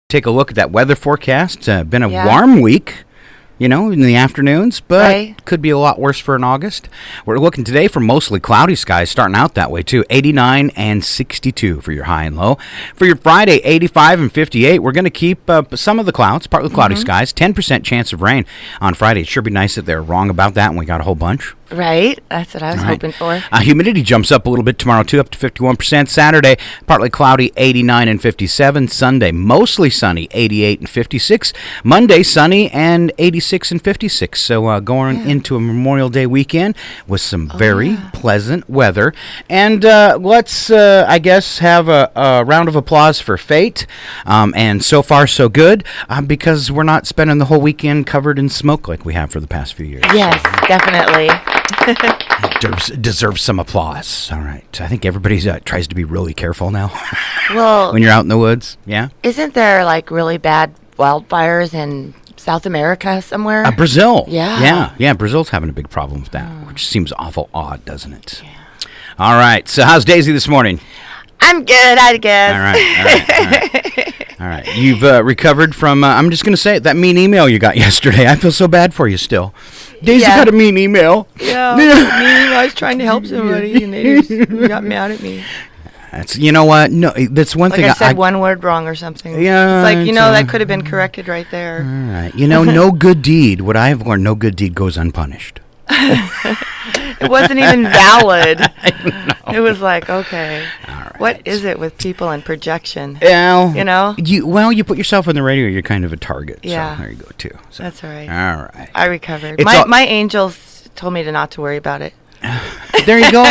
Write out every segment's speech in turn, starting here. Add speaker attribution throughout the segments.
Speaker 1: Take a look at that weather forecast. Been a warm week, in the afternoons, but could be a lot worse for an August. We're looking today for mostly cloudy skies, starting out that way too. 89 and 62 for your high and low. For your Friday, 85 and 58. We're going to keep some of the clouds, partly cloudy skies. 10% chance of rain on Friday. It sure be nice that they're wrong about that, and we got a whole bunch.
Speaker 2: Right. That's what I was hoping for.
Speaker 1: Humidity jumps up a little bit tomorrow, too, up to 51%. Saturday, partly cloudy, 89 and 57. Sunday, mostly sunny, 88 and 56. Monday, sunny and 86 and 56. So going into a Memorial Day weekend with some very pleasant weather. And let's, I guess, have a round of applause for fate. And so far, so good, because we're not spending the whole weekend covered in smoke like we have for the past few years.
Speaker 2: Yes, definitely.
Speaker 1: Deserves some applause. All right. I think everybody tries to be really careful now.
Speaker 2: Well,
Speaker 1: when you're out in the woods, yeah.
Speaker 2: Isn't there like really bad wildfires in South America somewhere?
Speaker 1: Brazil.
Speaker 2: Yeah.
Speaker 1: Brazil's having a big problem with that, which seems awful odd, doesn't it? Yeah. All right. So how's Daisy this morning?
Speaker 2: I'm good, I guess.
Speaker 1: All right. You've recovered from, I'm just going to say it, that mean email you got yesterday. I feel so bad for you still. Daisy got a mean email.
Speaker 2: Yeah, I was trying to help somebody, and they just got mad at me.
Speaker 1: That's, you know what? No, that's one thing.
Speaker 2: I said one word wrong or something.
Speaker 1: Yeah.
Speaker 2: It's like, that could have been corrected right there.
Speaker 1: All right. No good deed, what I have learned, no good deed goes unpunished.
Speaker 2: It wasn't even valid. It was like, okay, what is it with people and projection?
Speaker 1: Well, you put yourself on the radio, you're kind of a target.
Speaker 2: Yeah.
Speaker 1: So there you go, too. So.
Speaker 2: That's all right.
Speaker 1: All right.
Speaker 2: I recovered. My angels told me not to worry about it.
Speaker 1: There you go.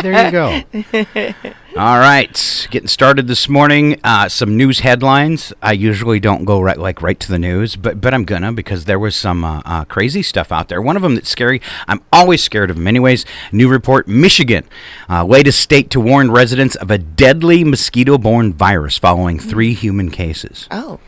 Speaker 1: There you go. All right. Getting started this morning. Some news headlines. I usually don't go right to the news, but I'm gonna, because there was some crazy stuff out there. One of them that's scary. I'm always scared of them anyways. New report, Michigan. Latest state to warn residents of a deadly mosquito-borne virus following 3 human cases.
Speaker 2: Oh.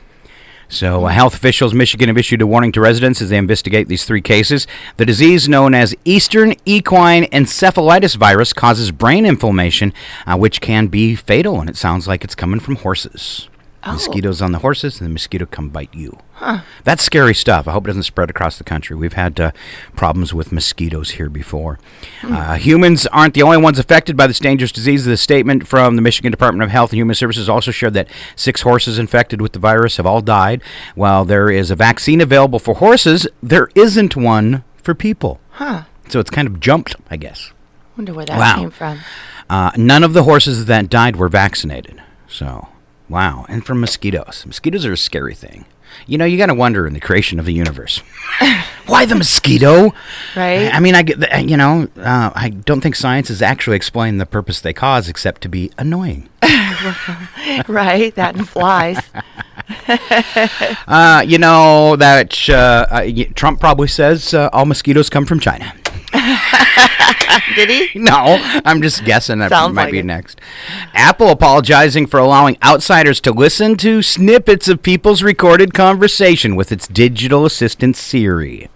Speaker 1: So health officials in Michigan have issued a warning to residents as they investigate these 3 cases. The disease, known as Eastern Equine Encephalitis virus, causes brain inflammation, which can be fatal, and it sounds like it's coming from horses. Mosquitoes on the horses, and the mosquito come bite you.
Speaker 2: Huh.
Speaker 1: That's scary stuff. I hope it doesn't spread across the country. We've had problems with mosquitoes here before. Humans aren't the only ones affected by this dangerous disease. The statement from the Michigan Department of Health and Human Services also showed that 6 horses infected with the virus have all died. While there is a vaccine available for horses, there isn't one for people.
Speaker 2: Huh.
Speaker 1: So it's kind of jumped, I guess.
Speaker 2: Wonder where that came from.
Speaker 1: None of the horses that died were vaccinated. So... wow, and from mosquitoes. Mosquitoes are a scary thing. You got to wonder in the creation of the universe. Why the mosquito?
Speaker 2: Right.
Speaker 1: I mean, I don't think science has actually explained the purpose they cause except to be annoying.
Speaker 2: Right, that and flies.
Speaker 1: Trump probably says all mosquitoes come from China.
Speaker 2: Did he?
Speaker 1: No, I'm just guessing that
Speaker 2: Sounds
Speaker 1: might
Speaker 2: like
Speaker 1: be
Speaker 2: it.
Speaker 1: next. Apple apologizing for allowing outsiders to listen to snippets of people's recorded conversation with its digital assistant Siri.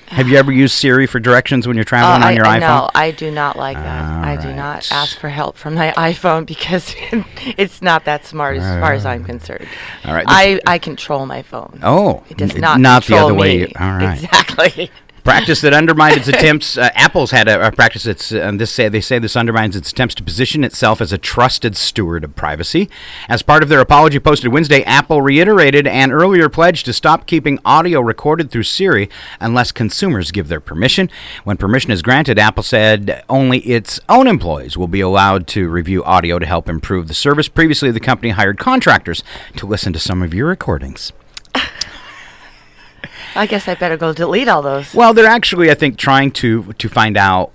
Speaker 1: Have you ever used Siri for directions when you're traveling on your iPhone?
Speaker 2: No, I do not like that. I do not ask for help from my iPhone because it's not that smart as far as I'm concerned. All right. I control my phone.
Speaker 1: Oh.
Speaker 2: It does not
Speaker 1: the
Speaker 2: control
Speaker 1: other
Speaker 2: me.
Speaker 1: way. All right.
Speaker 2: Exactly.
Speaker 1: Practice that undermined its attempts. Apple's had a practice that's, they say this undermines its attempts to position itself as a trusted steward of privacy. As part of their apology posted Wednesday, Apple reiterated an earlier pledge to stop keeping audio recorded through Siri unless consumers give their permission. When permission is granted, Apple said only its own employees will be allowed to review audio to help improve the service. Previously, the company hired contractors to listen to some of your recordings.
Speaker 2: I guess I better go delete all those.
Speaker 1: Well, they're actually, I think, trying to find out,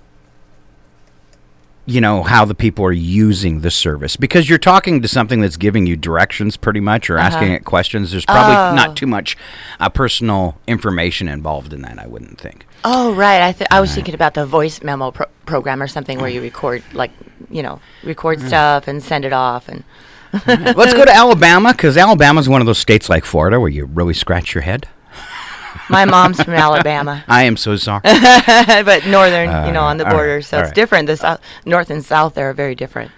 Speaker 1: how the people are using the service. Because you're talking to something that's giving you directions pretty much, or asking it questions. There's probably not too much personal information involved in that, I wouldn't think.
Speaker 2: Oh, right. I was thinking about the voice memo program or something where you record, stuff and send it off. And
Speaker 1: Let's go to Alabama, because Alabama's one of those states like Florida where you really scratch your head.
Speaker 2: My mom's from Alabama.
Speaker 1: I am so sorry.
Speaker 2: But northern, on the border, so it's different. The north and south there are very different.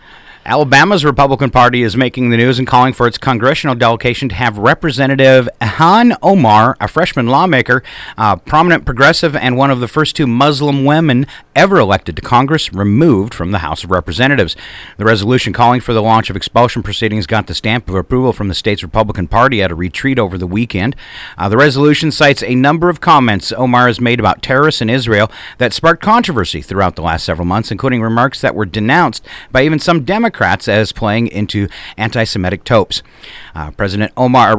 Speaker 1: Alabama's Republican Party is making the news and calling for its congressional delegation to have Representative Han Omar, a freshman lawmaker, prominent progressive, and one of the first 2 Muslim women ever elected to Congress, removed from the House of Representatives. The resolution calling for the launch of expulsion proceedings got the stamp of approval from the state's Republican Party at a retreat over the weekend. The resolution cites a number of comments Omar has made about terrorists in Israel that sparked controversy throughout the last several months, including remarks that were denounced by even some Democrats as playing into anti-Semitic tropes. Representative Omar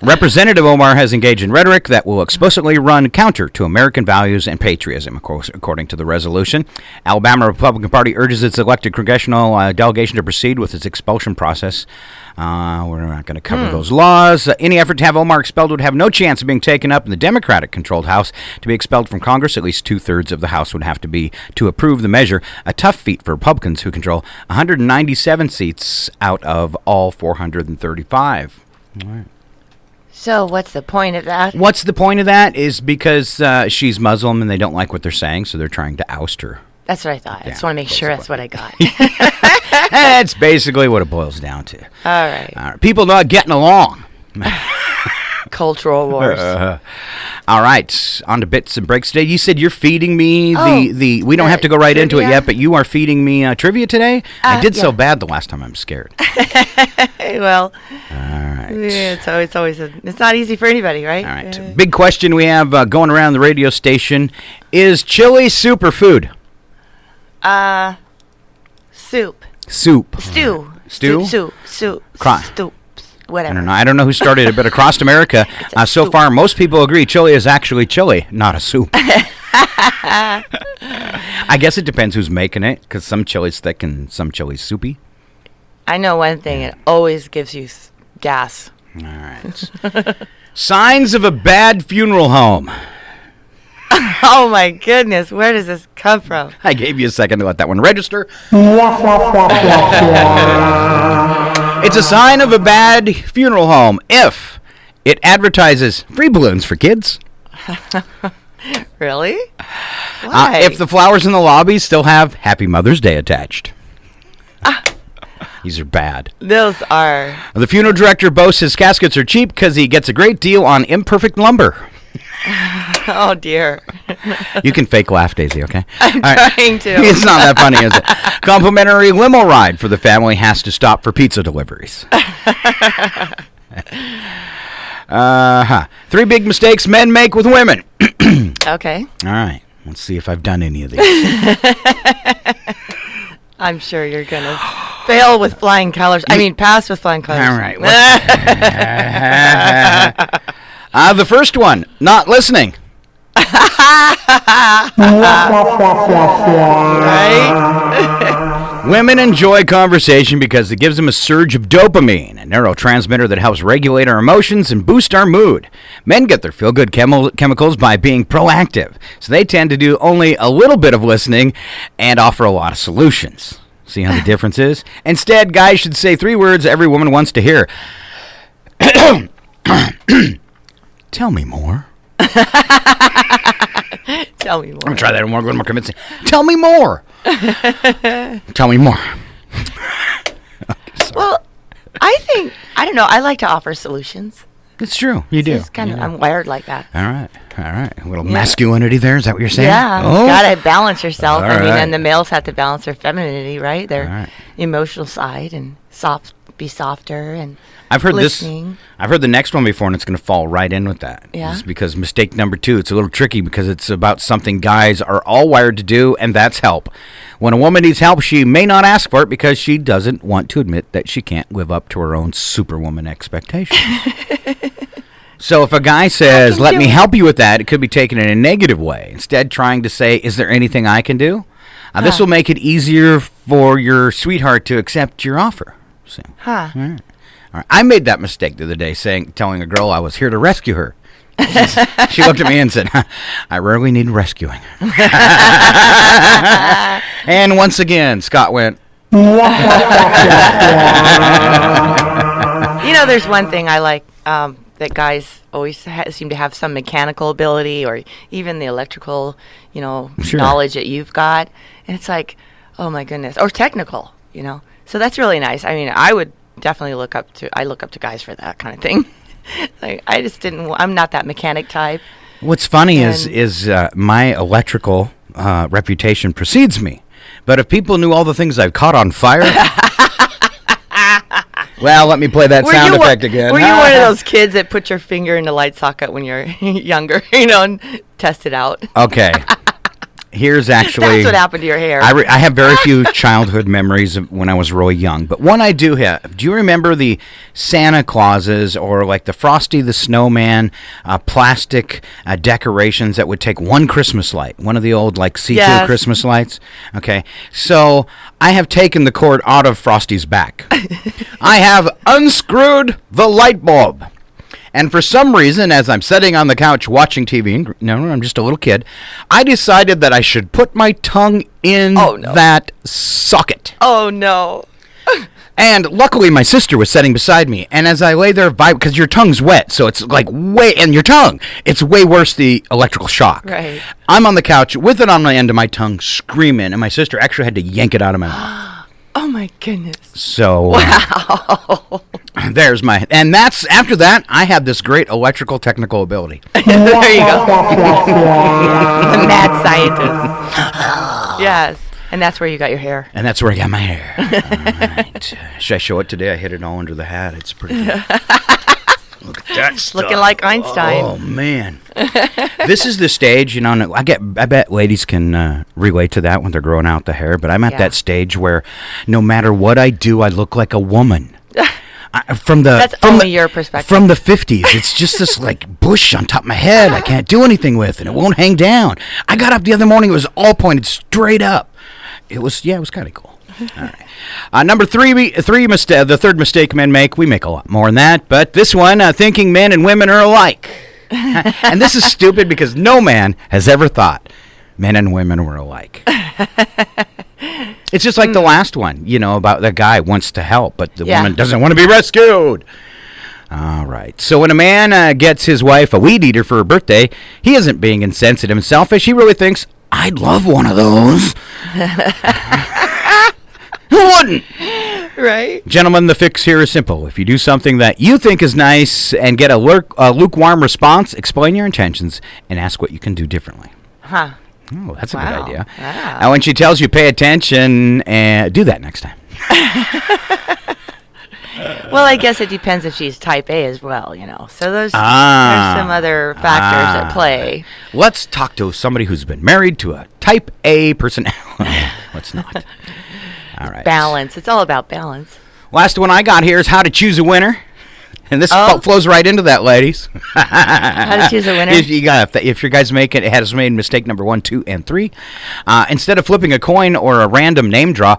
Speaker 1: Representative Omar has engaged in rhetoric that will explicitly run counter to American values and patriotism, of course, according to the resolution. Alabama Republican Party urges its elected congressional delegation to proceed with its expulsion process. We're not going to cover those laws. Any effort to have Omar expelled would have no chance of being taken up in the Democratic-controlled House. To be expelled from Congress, at least 2/3 of the House would have to be to approve the measure, a tough feat for Republicans who control 197 seats out of all 435. All right.
Speaker 2: So what's the point of that?
Speaker 1: What's the point of that is because she's Muslim and they don't like what they're saying, so they're trying to oust her.
Speaker 2: That's what I thought. I just want to make sure that's what I got.
Speaker 1: That's basically what it boils down to.
Speaker 2: All right.
Speaker 1: People not getting along.
Speaker 2: Cultural wars.
Speaker 1: All right, on to bits and breaks today. You said you're feeding me the we don't have to go right
Speaker 2: trivia.
Speaker 1: into it yet, but you are feeding me trivia today? I did so bad the last time, I'm scared.
Speaker 2: Well,
Speaker 1: all right.
Speaker 2: Yeah, it's always it's not easy for anybody, right?
Speaker 1: All right. Big question we have going around the radio station. Is chili superfood?
Speaker 2: Soup.
Speaker 1: Soup.
Speaker 2: Stew.
Speaker 1: Stew?
Speaker 2: Soup. Stew. Whatever.
Speaker 1: I don't know who started it, but across America, so far, most people agree chili is actually chili, not a soup. I guess it depends who's making it, because some chili's thick and some chili's soupy.
Speaker 2: I know one thing. It always gives you gas.
Speaker 1: All right. Signs of a bad funeral home.
Speaker 2: Oh, my goodness. Where does this come from?
Speaker 1: I gave you a second to let that one register. It's a sign of a bad funeral home if it advertises free balloons for kids.
Speaker 2: Really? Why?
Speaker 1: If the flowers in the lobby still have Happy Mother's Day attached. These are bad.
Speaker 2: Those are.
Speaker 1: The funeral director boasts his caskets are cheap because he gets a great deal on imperfect lumber.
Speaker 2: Oh, dear.
Speaker 1: You can fake laugh, Daisy, okay?
Speaker 2: I'm trying to.
Speaker 1: It's not that funny, is it? Complimentary limo ride for the family has to stop for pizza deliveries. 3 big mistakes men make with women.
Speaker 2: Okay.
Speaker 1: All right. Let's see if I've done any of these.
Speaker 2: I'm sure you're going to fail with flying colors. Pass with flying colors.
Speaker 1: All right. The first one, not listening.
Speaker 2: Right?
Speaker 1: Women enjoy conversation because it gives them a surge of dopamine, a neurotransmitter that helps regulate our emotions and boost our mood. Men get their feel-good chemicals by being proactive, so they tend to do only a little bit of listening and offer a lot of solutions. See how the difference is? Instead, guys should say 3 words every woman wants to hear. Tell me more.
Speaker 2: Tell me more.
Speaker 1: I'm going to try that one more convincing. Tell me more. Tell me more. Okay,
Speaker 2: well, I don't know. I like to offer solutions.
Speaker 1: It's true. You do.
Speaker 2: I'm wired like that.
Speaker 1: All right. A little masculinity there. Is that what you're saying?
Speaker 2: Yeah.
Speaker 1: Oh.
Speaker 2: Got to balance yourself.
Speaker 1: All
Speaker 2: and the males have to balance their femininity, right? Their
Speaker 1: All
Speaker 2: emotional side and be softer and
Speaker 1: I've heard
Speaker 2: listening.
Speaker 1: I've heard the next one before, and it's going to fall right in with that.
Speaker 2: Yeah.
Speaker 1: It's because mistake number 2, it's a little tricky because it's about something guys are all wired to do, and that's help. When a woman needs help, she may not ask for it because she doesn't want to admit that she can't live up to her own superwoman expectations. So if a guy says, let me help you with that, it could be taken in a negative way. Instead, trying to say, is there anything I can do? This will make it easier for your sweetheart to accept your offer. So,
Speaker 2: Huh.
Speaker 1: All right. I made that mistake the other day, telling a girl I was here to rescue her. She looked at me and said, I rarely need rescuing. And once again, Scott went.
Speaker 2: There's one thing I like that guys always seem to have some mechanical ability or even the electrical, knowledge that you've got. And it's like, oh my goodness, or technical, So that's really nice. I mean, I would definitely look up to guys for that kind of thing. Like, I'm not that mechanic type.
Speaker 1: What's funny is my electrical reputation precedes me. But if people knew all the things I've caught on fire... Well, let me play that sound effect again.
Speaker 2: Were you one of those kids that put your finger in the light socket when you're younger, and test it out?
Speaker 1: Okay. Here's actually...
Speaker 2: That's what happened to your hair.
Speaker 1: I have very few childhood memories of when I was really young, but one I do have. Do you remember the Santa Clauses or like the Frosty the Snowman plastic decorations that would take one Christmas light, one of the old like C2 Christmas lights? Okay, so I have taken the cord out of Frosty's back. I have unscrewed the light bulb. And for some reason, as I'm sitting on the couch watching TV, no, I'm just a little kid, I decided that I should put my tongue in that socket.
Speaker 2: Oh, no.
Speaker 1: And luckily, my sister was sitting beside me. And as I lay there, because your tongue's wet, so it's like and your tongue, it's way worse the electrical shock.
Speaker 2: Right.
Speaker 1: I'm on the couch with it on the end of my tongue, screaming, and my sister actually had to yank it out of my mouth.
Speaker 2: Oh my goodness.
Speaker 1: So
Speaker 2: wow.
Speaker 1: There's and that's after that I have this great electrical technical ability.
Speaker 2: There you go. The mad scientist. Yes. And that's where you got your hair.
Speaker 1: And that's where I got my hair. All right. Should I show it today? I hit it all under the hat. It's pretty good. Look at that stuff.
Speaker 2: Looking like Einstein.
Speaker 1: Oh man. This is the stage, I bet ladies can relate to that when they're growing out the hair, but I'm at that stage where no matter what I do, I look like a woman. That's only your perspective. From the 50s, it's just this like bush on top of my head I can't do anything with, and it won't hang down. I got up the other morning, it was all pointed straight up. It was kind of cool. All right. Number the third mistake men make. We make a lot more than that, but this one, thinking men and women are alike. And this is stupid because no man has ever thought men and women were alike. It's just like the last one, about the guy wants to help, but the woman doesn't want to be rescued. All right. So when a man gets his wife a weed eater for her birthday, he isn't being insensitive and selfish. He really thinks, I'd love one of those. Who wouldn't?
Speaker 2: Right.
Speaker 1: Gentlemen, the fix here is simple. If you do something that you think is nice and get a lukewarm response, explain your intentions and ask what you can do differently.
Speaker 2: Huh.
Speaker 1: Oh, that's a good idea.
Speaker 2: Wow.
Speaker 1: And when she tells you pay attention, and do that next time.
Speaker 2: Well, I guess it depends if she's type A as well, So there's some other factors at play.
Speaker 1: Let's talk to somebody who's been married to a type A personality. Let's not. All right.
Speaker 2: Balance. It's all about balance.
Speaker 1: Last one I got here is how to choose a winner. And this flows right into that, ladies.
Speaker 2: How to choose a winner?
Speaker 1: If your guys has made mistake number 1, 2, and 3, instead of flipping a coin or a random name draw,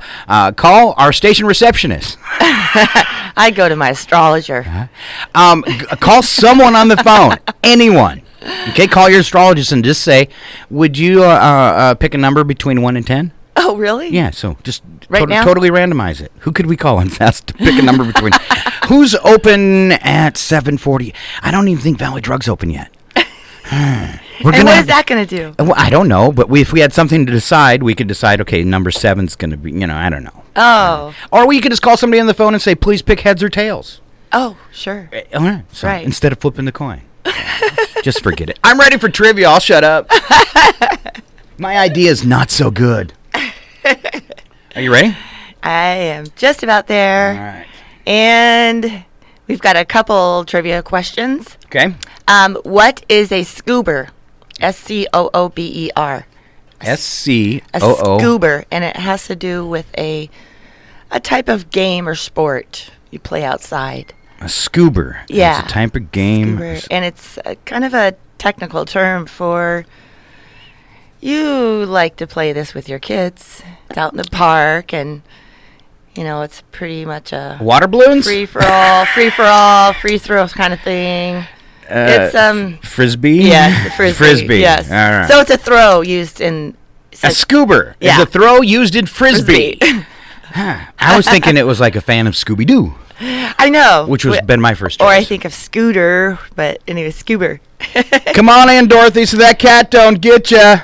Speaker 1: call our station receptionist.
Speaker 2: I go to my astrologer.
Speaker 1: Call someone on the phone. Anyone. Okay, call your astrologist and just say, would you pick a number between 1 and 10?
Speaker 2: Oh, really?
Speaker 1: Yeah, so just
Speaker 2: now?
Speaker 1: Totally randomize it. Who could we call and ask to pick a number between? Who's open at 7:40? I don't even think Valley Drug's open yet.
Speaker 2: And what is that going to do?
Speaker 1: Well, I don't know, but if we had something to decide, we could decide, okay, number 7's going to be, I don't know.
Speaker 2: Oh.
Speaker 1: Or we could just call somebody on the phone and say, please pick heads or tails.
Speaker 2: Oh, sure.
Speaker 1: All right. So
Speaker 2: right.
Speaker 1: Instead of flipping the coin. Just forget it. I'm ready for trivia. I'll shut up. My idea is not so good. Are you ready?
Speaker 2: I am just about there.
Speaker 1: All right.
Speaker 2: And we've got a couple trivia questions.
Speaker 1: Okay.
Speaker 2: What is a scoober? SCOOBER.
Speaker 1: SCOO.
Speaker 2: A scoober, and it has to do with a type of game or sport you play outside.
Speaker 1: A scoober.
Speaker 2: Yeah.
Speaker 1: It's a type of game.
Speaker 2: Scoober. And it's kind of a technical term for... You like to play this with your kids. It's out in the park, and it's pretty much a
Speaker 1: water balloons,
Speaker 2: free for all, free throw kind of thing. It's
Speaker 1: frisbee.
Speaker 2: Yes, frisbee. Yes.
Speaker 1: All right.
Speaker 2: So it's a throw used in
Speaker 1: a scoober. Yeah. Is a throw used in frisbee. I was thinking it was like a fan of Scooby-Doo.
Speaker 2: I know.
Speaker 1: Which has been my first choice.
Speaker 2: Or I think of Scooter, but anyway, Scoober.
Speaker 1: Come on in, Dorothy, so that cat don't get ya.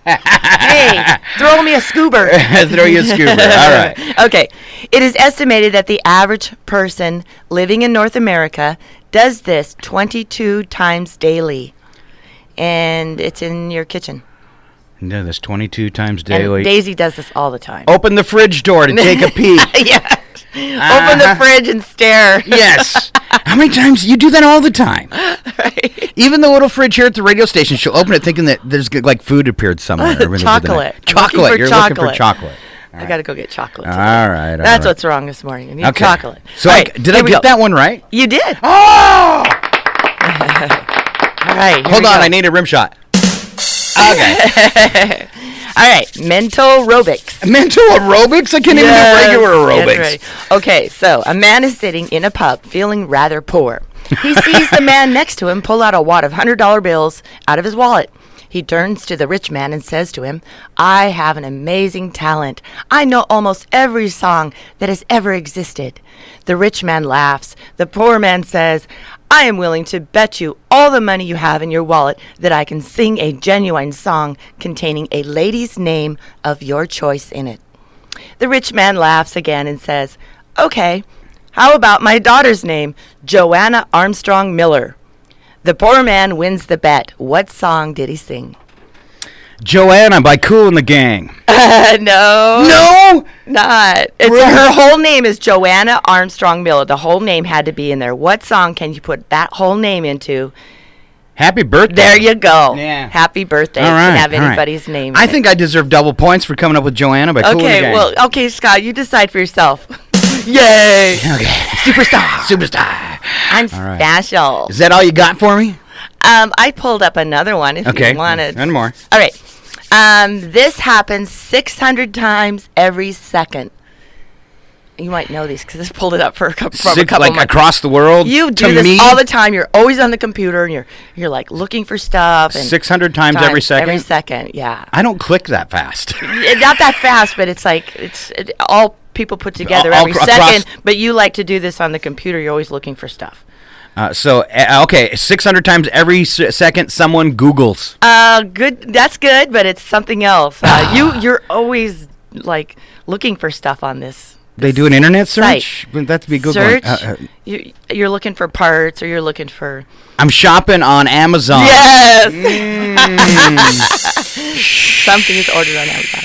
Speaker 2: Hey, throw me a Scoober.
Speaker 1: Throw you a Scoober. All right.
Speaker 2: Okay. It is estimated that the average person living in North America does this 22 times daily. And it's in your kitchen.
Speaker 1: No, that's 22 times daily.
Speaker 2: And Daisy does this all the time.
Speaker 1: Open the fridge door to take a peek.
Speaker 2: Yeah. Open the fridge and stare.
Speaker 1: Yes. How many times? You do that all the time.
Speaker 2: Right.
Speaker 1: Even the little fridge here at the radio station, she'll open it thinking that there's like food appeared somewhere.
Speaker 2: Chocolate.
Speaker 1: Chocolate. You're looking for chocolate.
Speaker 2: I got to go get chocolate today.
Speaker 1: All right.
Speaker 2: That's what's wrong this morning. I need chocolate.
Speaker 1: So did I get that one right?
Speaker 2: You did.
Speaker 1: Oh!
Speaker 2: All right.
Speaker 1: Hold on. I need a rim shot. Okay.
Speaker 2: All right. Mental aerobics.
Speaker 1: Mental aerobics? I can't even do regular aerobics.
Speaker 2: Okay. So a man is sitting in a pub feeling rather poor. He sees the man next to him pull out a wad of $100 bills out of his wallet. He turns to the rich man and says to him, I have an amazing talent. I know almost every song that has ever existed. The rich man laughs. The poor man says, I am willing to bet you all the money you have in your wallet that I can sing a genuine song containing a lady's name of your choice in it. The rich man laughs again and says, okay, how about my daughter's name, Joanna Armstrong Miller? The poor man wins the bet. What song did he sing?
Speaker 1: Joanna by Kool and the Gang.
Speaker 2: No.
Speaker 1: No?
Speaker 2: Not. Her whole name is Joanna Armstrong Miller. The whole name had to be in there. What song can you put that whole name into?
Speaker 1: Happy birthday.
Speaker 2: There you go.
Speaker 1: Yeah.
Speaker 2: Happy birthday.
Speaker 1: All right,
Speaker 2: can have anybody's name.
Speaker 1: I think I deserve double points for coming up with Joanna by Kool and the Gang.
Speaker 2: Okay, Scott, you decide for yourself. Yay.
Speaker 1: Okay. Superstar.
Speaker 2: I'm special.
Speaker 1: Is that all you got for me?
Speaker 2: I pulled up another one if you wanted.
Speaker 1: One more.
Speaker 2: All right. This happens 600 times every second. You might know these because I pulled it up from a couple
Speaker 1: like
Speaker 2: months.
Speaker 1: Across the world.
Speaker 2: You do this all the time. You're always on the computer and you're like looking for stuff. And
Speaker 1: 600 times every second.
Speaker 2: Every second, yeah.
Speaker 1: I don't click that fast.
Speaker 2: Not that fast, but it's like all people put together every second. But you like to do this on the computer. You're always looking for stuff.
Speaker 1: Okay, 600 times every second someone Googles.
Speaker 2: Good. That's good, but it's something else. You're always like looking for stuff on this.
Speaker 1: They do an internet search?
Speaker 2: Wouldn't
Speaker 1: that be Googling?
Speaker 2: Search. You're looking for parts, or you're looking for.
Speaker 1: I'm shopping on Amazon.
Speaker 2: Yes. Something is ordered on Amazon.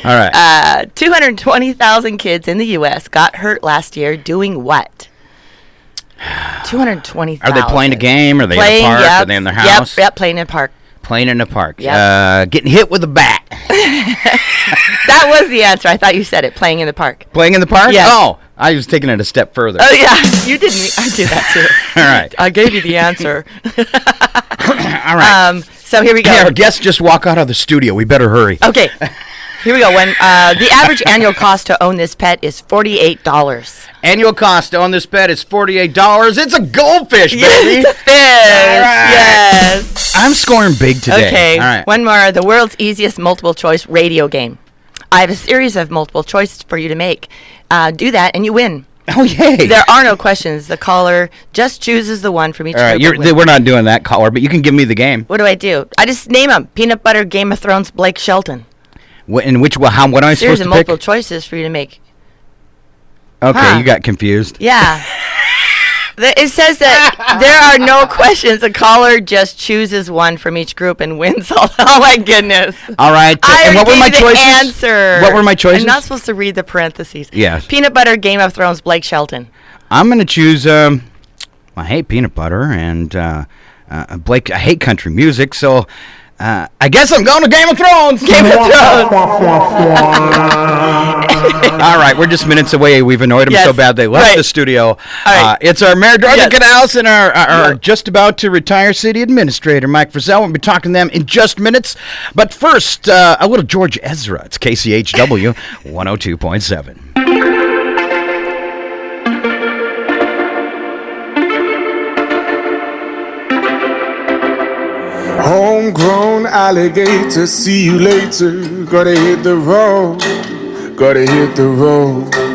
Speaker 2: All right. 220,000 kids in the U.S. got hurt last year doing what? 220,000.
Speaker 1: Are they playing a game? Are they in a park?
Speaker 2: Yep.
Speaker 1: Are they in their house?
Speaker 2: Yep, playing in a park.
Speaker 1: Playing in a park.
Speaker 2: Yep.
Speaker 1: Getting hit with a bat.
Speaker 2: That was the answer. I thought you said it. Playing in the park.
Speaker 1: Playing in the park?
Speaker 2: Yes.
Speaker 1: Oh, I was taking it a step further.
Speaker 2: Oh, yeah. You didn't. I did that, too.
Speaker 1: All right.
Speaker 2: I gave you the answer.
Speaker 1: All right.
Speaker 2: So here we go.
Speaker 1: Hey, our guests just walk out of the studio. We better hurry.
Speaker 2: Okay. Here we go. When the average annual cost to own this pet is $48.
Speaker 1: Annual cost to own this pet is $48. It's a goldfish, baby.
Speaker 2: Yes, it's a fish.
Speaker 1: All right.
Speaker 2: Yes.
Speaker 1: I'm scoring big today.
Speaker 2: Okay.
Speaker 1: All right.
Speaker 2: One more. The world's easiest multiple choice radio game. I have a series of multiple choice for you to make. Do that and you win.
Speaker 1: Oh, yay.
Speaker 2: There are no questions. The caller just chooses the one from each group.
Speaker 1: We're not doing that, caller, but you can give me the game.
Speaker 2: What do? I just name them. Peanut Butter, Game of Thrones, Blake Shelton.
Speaker 1: What am I supposed to
Speaker 2: Series
Speaker 1: pick?
Speaker 2: of multiple choices for you to make.
Speaker 1: Okay, you got confused.
Speaker 2: Yeah. It says that there are no questions. The caller just chooses one from each group and wins all. Oh, my goodness.
Speaker 1: All right.
Speaker 2: And
Speaker 1: what were my choices?
Speaker 2: Answer.
Speaker 1: What were my choices?
Speaker 2: I'm not supposed to read the parentheses.
Speaker 1: Yes.
Speaker 2: Peanut Butter, Game of Thrones, Blake Shelton.
Speaker 1: I'm going to choose, I hate peanut butter, and Blake, I hate country music, so I guess I'm going to Game of Thrones.
Speaker 2: Game of Thrones.
Speaker 1: All right, we're just minutes away. We've annoyed them so bad they left the studio.
Speaker 2: All right.
Speaker 1: It's our Mayor Dorothy Canals and our just about to retire city administrator, Mike Frizzell. We'll be talking to them in just minutes. But first, a little George Ezra. It's KCHW 102.7.
Speaker 3: Homegrown alligator, see you later. Gotta hit the road, gotta hit the road.